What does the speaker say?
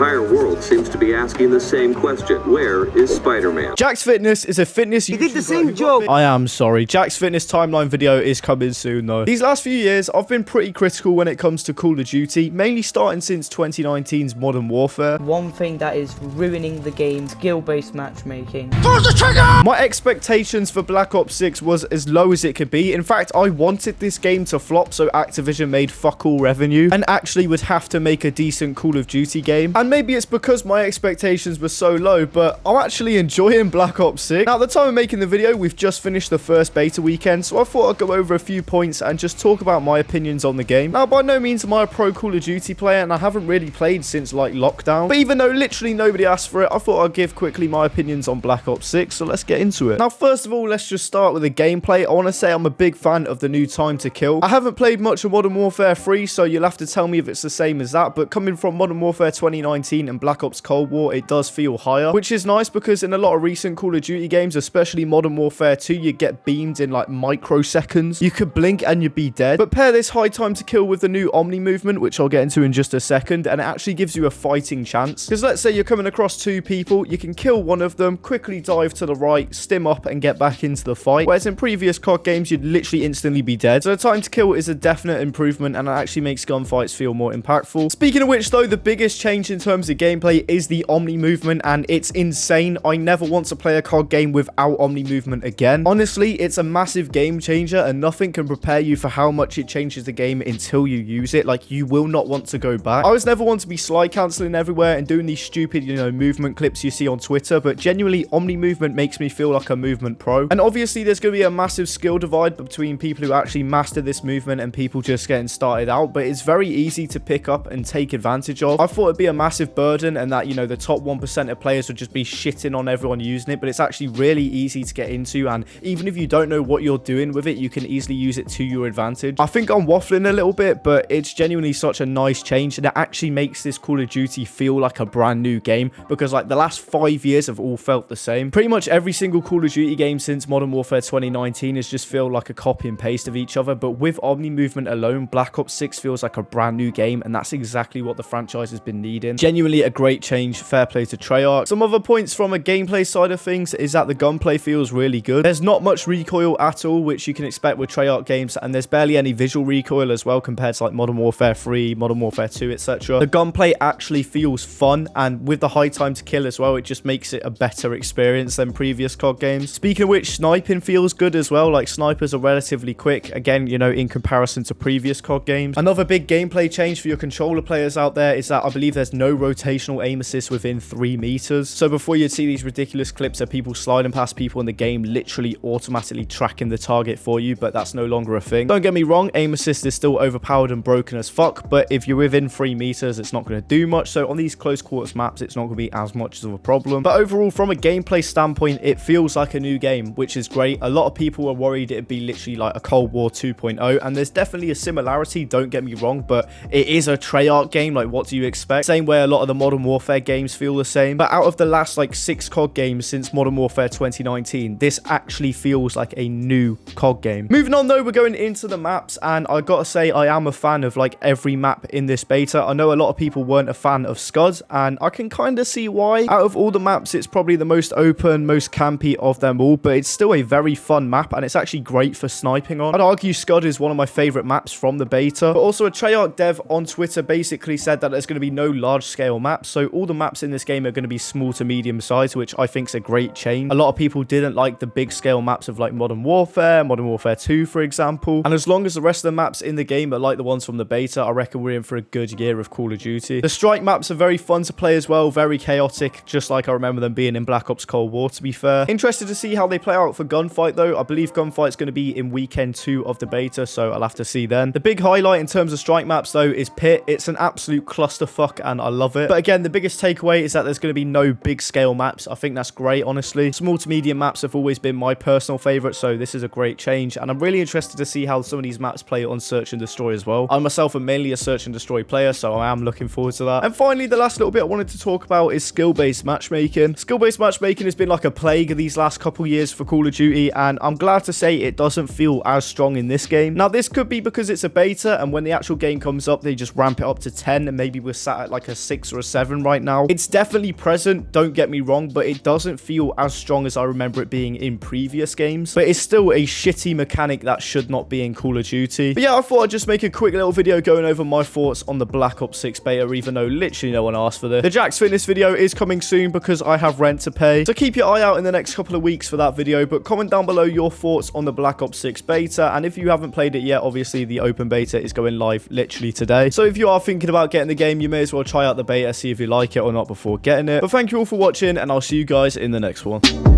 entire world seems to be asking the same question. Where is Spider-Man? Jack's Fitness is a fitness... You did the same job. I am sorry. Jack's Fitness timeline video is coming soon though. These last few years, I've been pretty critical when it comes to Call of Duty, mainly starting since 2019's Modern Warfare. One thing that is ruining the game, skill-based matchmaking. Pull the trigger! My expectations for Black Ops 6 was as low as it could be. In fact, I wanted this game to flop so Activision made fuck all revenue and actually would have to make a decent Call of Duty game. And maybe it's because my expectations were so low, but I'm actually enjoying Black Ops 6. Now, at the time of making the video, we've just finished the first beta weekend, so I thought I'd go over a few points and just talk about my opinions on the game. Now, by no means am I a pro Call of Duty player, and I haven't really played since like lockdown, but even though literally nobody asked for it, I thought I'd give quickly my opinions on Black Ops 6, so let's get into it. Now, first of all, let's just start with the gameplay. I want to say I'm a big fan of the new time to kill. I haven't played much of Modern Warfare 3, so you'll have to tell me if it's the same as that, but coming from Modern Warfare 2019 and Black Ops Cold War, it does feel higher, which is nice because in a lot of recent Call of Duty games, especially Modern Warfare 2, you get beamed in like microseconds. You could blink and you'd be dead. But pair this high time to kill with the new Omni movement, which I'll get into in just a second, and it actually gives you a fighting chance. Because let's say you're coming across two people, you can kill one of them, quickly dive to the right, stim up and get back into the fight. Whereas in previous COD games, you'd literally instantly be dead. So the time to kill is a definite improvement, and it actually makes gunfights feel more impactful. Speaking of which though, the biggest change in terms of gameplay is the Omni movement, and it's insane. I never want to play a COD game without Omni movement again. Honestly, it's a massive game changer, and nothing can prepare you for how much it changes the game until you use it. Like, you will not want to go back. I was never one to be slide canceling everywhere and doing these stupid, you know, movement clips you see on Twitter, but genuinely, Omni movement makes me feel like a movement pro. And obviously, there's going to be a massive skill divide between people who actually master this movement and people just getting started out, but it's very easy to pick up and take advantage of. I thought it'd be a massive burden and that, you know, the top 1% of players would just be shitting on everyone using it, but it's actually really easy to get into, and even if you don't know what you're doing with it, you can easily use it to your advantage. I think I'm waffling a little bit, but it's genuinely such a nice change, and it actually makes this Call of Duty feel like a brand new game, because like the last 5 years have all felt the same. Pretty much every single Call of Duty game since Modern Warfare 2019 has just feel like a copy and paste of each other, but with Omni movement alone, Black Ops 6 feels like a brand new game, and that's exactly what the franchise has been needing. Genuinely a great change. Fair play to Treyarch. Some other points from a gameplay side of things is that the gunplay feels really good. There's not much recoil at all, which you can expect with Treyarch games, and there's barely any visual recoil as well compared to like Modern Warfare 3, Modern Warfare 2, etc. The gunplay actually feels fun, and with the high time to kill as well, it just makes it a better experience than previous COD games. Speaking of which, sniping feels good as well. Like, snipers are relatively quick, again, you know, in comparison to previous COD games. Another big gameplay change for your controller players out there is that I believe there's no rotational aim assist within 3 meters. So before you'd see these ridiculous clips of people sliding past people in the game, literally automatically tracking the target for you, but that's no longer a thing. Don't get me wrong, aim assist is still overpowered and broken as fuck, but if you're within 3 meters, it's not going to do much. So on these close quarters maps, it's not going to be as much of a problem. But overall, from a gameplay standpoint, it feels like a new game, which is great. A lot of people were worried it'd be literally like a Cold War 2.0, and there's definitely a similarity, don't get me wrong, but it is a Treyarch game. Like, what do you expect? Same way a lot of the Modern Warfare games feel the same. But out of the last like 6 COD games since Modern Warfare 2019, this actually feels like a new COD game. Moving on though, we're going into the maps, and I gotta say I am a fan of like every map in this beta. I know a lot of people weren't a fan of Scud, and I can kind of see why. Out of all the maps, it's probably the most open, most campy of them all, but it's still a very fun map, and it's actually great for sniping on. I'd argue Scud is one of my favorite maps from the beta, but also a Treyarch dev on Twitter basically said that there's going to be no large scale maps, so all the maps in this game are going to be small to medium size, which I think is a great change. A lot of people didn't like the big scale maps of like Modern Warfare 2 for example, and as long as the rest of the maps in the game are like the ones from the beta, I reckon we're in for a good year of Call of Duty. The strike maps are very fun to play as well, very chaotic, just like I remember them being in Black Ops Cold War, to be fair. Interested to see how they play out for gunfight though. I believe gunfight's going to be in weekend 2 of the beta, so I'll have to see then. The big highlight in terms of strike maps though is Pit. It's an absolute clusterfuck, and I love it. But again, the biggest takeaway is that there's going to be no big scale maps. I think that's great, honestly. Small to medium maps have always been my personal favorite, so this is a great change, and I'm really interested to see how some of these maps play on Search and Destroy as well. I myself am mainly a Search and Destroy player, so I am looking forward to that. And finally, the last little bit I wanted to talk about is skill-based matchmaking. Skill-based matchmaking has been like a plague these last couple years for Call of Duty, and I'm glad to say it doesn't feel as strong in this game. Now, this could be because it's a beta, and when the actual game comes up, they just ramp it up to 10, and maybe we're sat at like a 6 or a 7 7 right now. It's definitely present, don't get me wrong, but it doesn't feel as strong as I remember it being in previous games. But it's still a shitty mechanic that should not be in Call of Duty. But yeah, I thought I'd just make a quick little video going over my thoughts on the Black Ops 6 beta, even though literally no one asked for this. The Jack's Fitness video is coming soon because I have rent to pay. So keep your eye out in the next couple of weeks for that video, but comment down below your thoughts on the Black Ops 6 beta. And if you haven't played it yet, obviously the open beta is going live literally today. So if you are thinking about getting the game, you may as well try out the beta, see if you like it or not before getting it. But thank you all for watching, and I'll see you guys in the next one.